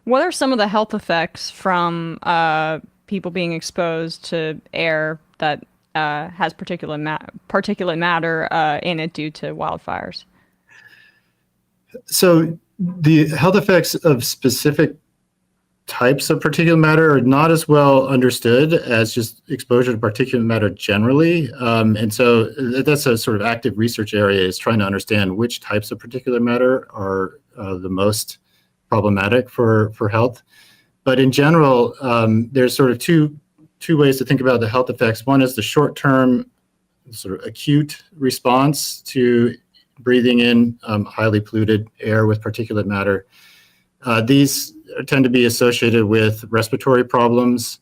What are some of the health effects from people being exposed to air that has particulate matter in it due to wildfires? So the health effects of specific types of particulate matter are not as well understood as just exposure to particulate matter generally. And so that's a sort of active research area, is trying to understand which types of particulate matter are the most problematic for health. But in general, there's sort of two ways to think about the health effects. One is the short-term sort of acute response to breathing in highly polluted air with particulate matter. These tend to be associated with respiratory problems,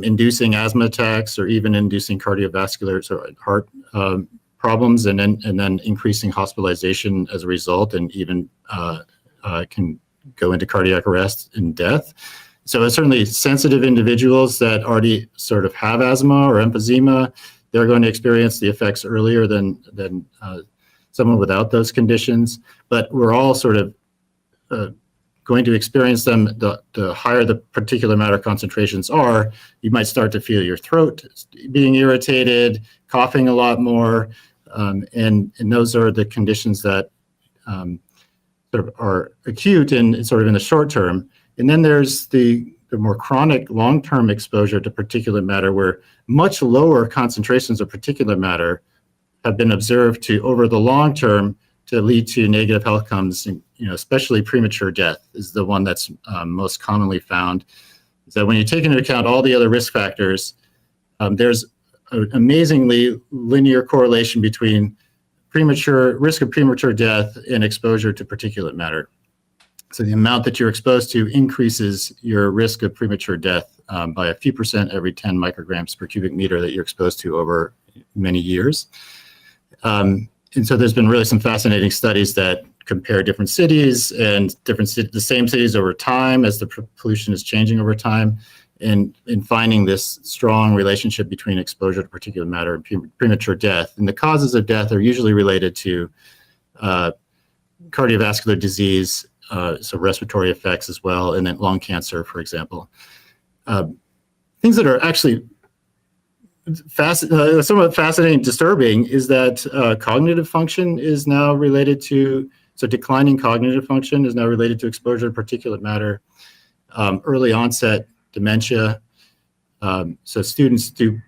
inducing asthma attacks, or even inducing cardiovascular, so heart problems, and then increasing hospitalization as a result, and even can go into cardiac arrest and death. So certainly sensitive individuals that already sort of have asthma or emphysema, they're going to experience the effects earlier than someone without those conditions. But we're all sort of going to experience them. The higher the particulate matter concentrations are, you might start to feel your throat being irritated, coughing a lot more, and those are the conditions that sort of are acute and sort of in the short term. And then there's the more chronic long-term exposure to particulate matter, where much lower concentrations of particulate matter have been observed to, over the long term, to lead to negative health outcomes, especially premature death is the one that's most commonly found. So when you take into account all the other risk factors, there's an amazingly linear correlation between risk of premature death and exposure to particulate matter. So the amount that you're exposed to increases your risk of premature death by a few percent every 10 micrograms per cubic meter that you're exposed to over many years. And so there's been really some fascinating studies that compare different cities and the same cities over time as the pollution is changing over time, and in finding this strong relationship between exposure to particulate matter and premature death. And the causes of death are usually related to cardiovascular disease, so respiratory effects as well, and then lung cancer, for example. Things that are actually somewhat fascinating, disturbing, is that cognitive function is now related to, so declining cognitive function is now related to exposure to particulate matter, early onset dementia. So students do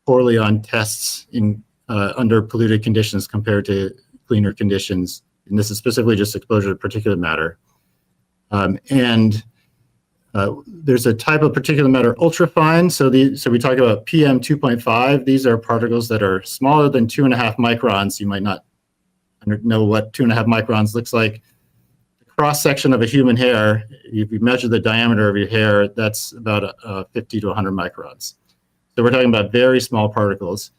poorly on tests in under polluted conditions compared to cleaner conditions. And this is specifically just exposure to particulate matter. There's a type of particulate matter ultrafine. So we talk about PM 2.5. These are particles that are smaller than 2.5 microns. You might not know what 2.5 microns looks like. The cross section of a human hair, if you measure the diameter of your hair, that's about 50 to 100 microns. So we're talking about very small particles.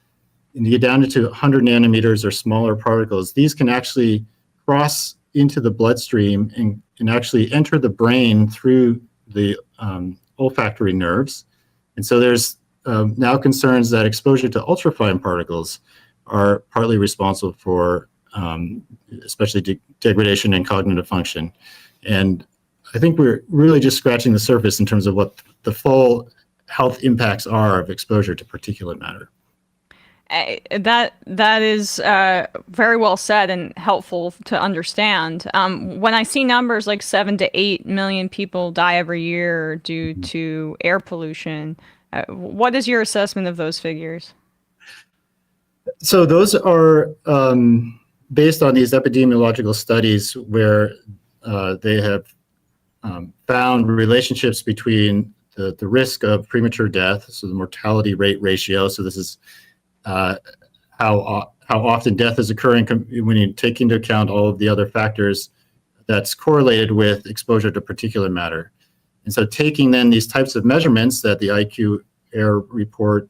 And you get down to 100 nanometers or smaller particles. These can actually cross into the bloodstream and actually enter the brain through the olfactory nerves. And so there's now concerns that exposure to ultrafine particles are partly responsible for especially degradation in cognitive function. And I think we're really just scratching the surface in terms of what the full health impacts are of exposure to particulate matter. That is very well said and helpful to understand. When I see numbers like 7 to 8 million people die every year due to air pollution, what is your assessment of those figures? So those are based on these epidemiological studies where they have found relationships between the risk of premature death, so the mortality rate ratio. So this is how often death is occurring when you take into account all of the other factors that's correlated with exposure to particulate matter. And so taking then these types of measurements that the IQ Air report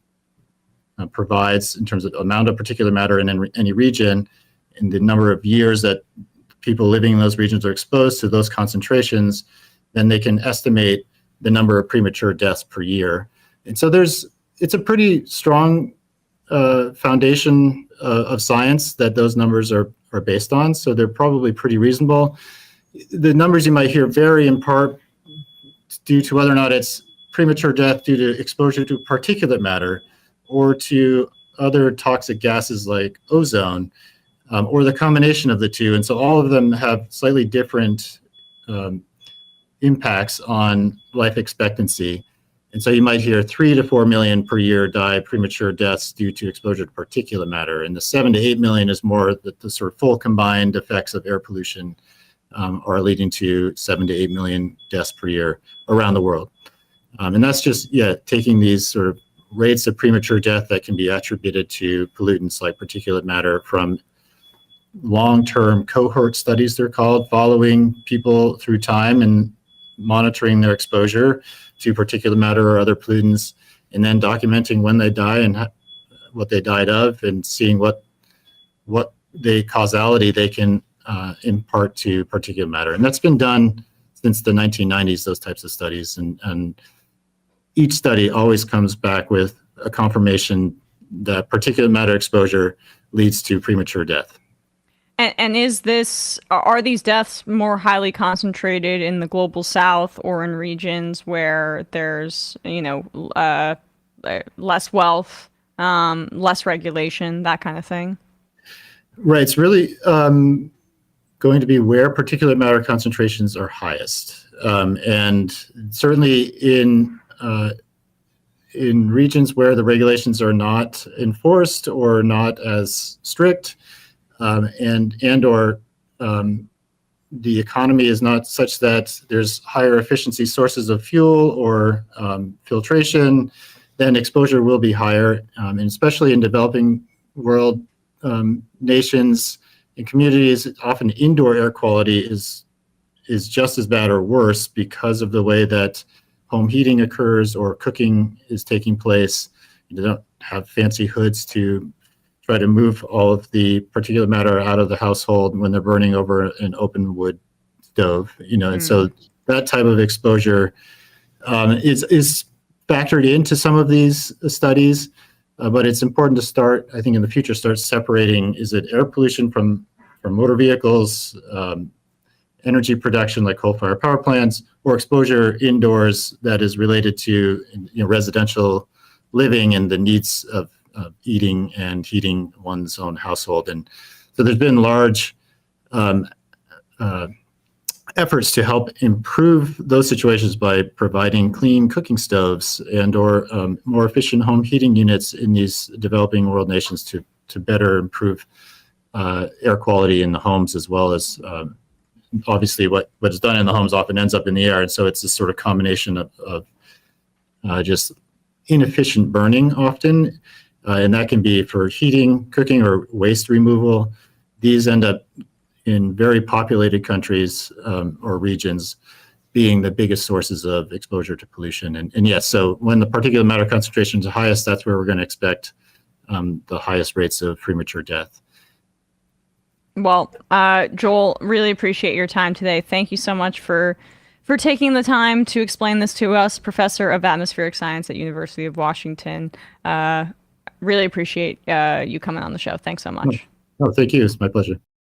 provides in terms of amount of particulate matter in any region and the number of years that people living in those regions are exposed to those concentrations, then they can estimate the number of premature deaths per year. And so it's a pretty strong foundation of science that those numbers are based on. So they're probably pretty reasonable. The numbers you might hear vary in part due to whether or not it's premature death due to exposure to particulate matter or to other toxic gases like ozone, or the combination of the two. And so all of them have slightly different impacts on life expectancy. And so you might hear 3 to 4 million per year die premature deaths due to exposure to particulate matter. And the 7 to 8 million is more the sort of full combined effects of air pollution are leading to 7 to 8 million deaths per year around the world. And that's just, taking these sort of rates of premature death that can be attributed to pollutants like particulate matter from long-term cohort studies, they're called, following people through time and monitoring their exposure to particulate matter or other pollutants, and then documenting when they die and what they died of, and seeing what the causality they can impart to particulate matter. And that's been done since the 1990s, those types of studies. And each study always comes back with a confirmation that particulate matter exposure leads to premature death. And are these deaths more highly concentrated in the global south or in regions where there's, less wealth, less regulation, that kind of thing? Right. It's really going to be where particulate matter concentrations are highest. And certainly in regions where the regulations are not enforced or not as strict, or the economy is not such that there's higher efficiency sources of fuel or filtration, then exposure will be higher. And especially in developing world nations and communities, often indoor air quality is just as bad or worse because of the way that home heating occurs or cooking is taking place. You don't have fancy hoods to try to move all of the particulate matter out of the household when they're burning over an open wood stove, and so that type of exposure is factored into some of these studies, but it's important to start, I think in the future, start separating, is it air pollution from motor vehicles, energy production like coal-fired power plants, or exposure indoors that is related to residential living and the needs of eating and heating one's own household. And so there's been large efforts to help improve those situations by providing clean cooking stoves and or more efficient home heating units in these developing world nations to better improve air quality in the homes, as well as obviously what is done in the homes often ends up in the air. And so it's this sort of combination of just inefficient burning often. And that can be for heating, cooking, or waste removal. These end up in very populated countries or regions being the biggest sources of exposure to pollution. And yes, so when the particulate matter concentration is highest, that's where we're going to expect the highest rates of premature death. Well, Joel, really appreciate your time today. Thank you so much for taking the time to explain this to us, Professor of Atmospheric Science at University of Washington. Really appreciate you coming on the show. Thanks so much. Oh, thank you. It's my pleasure.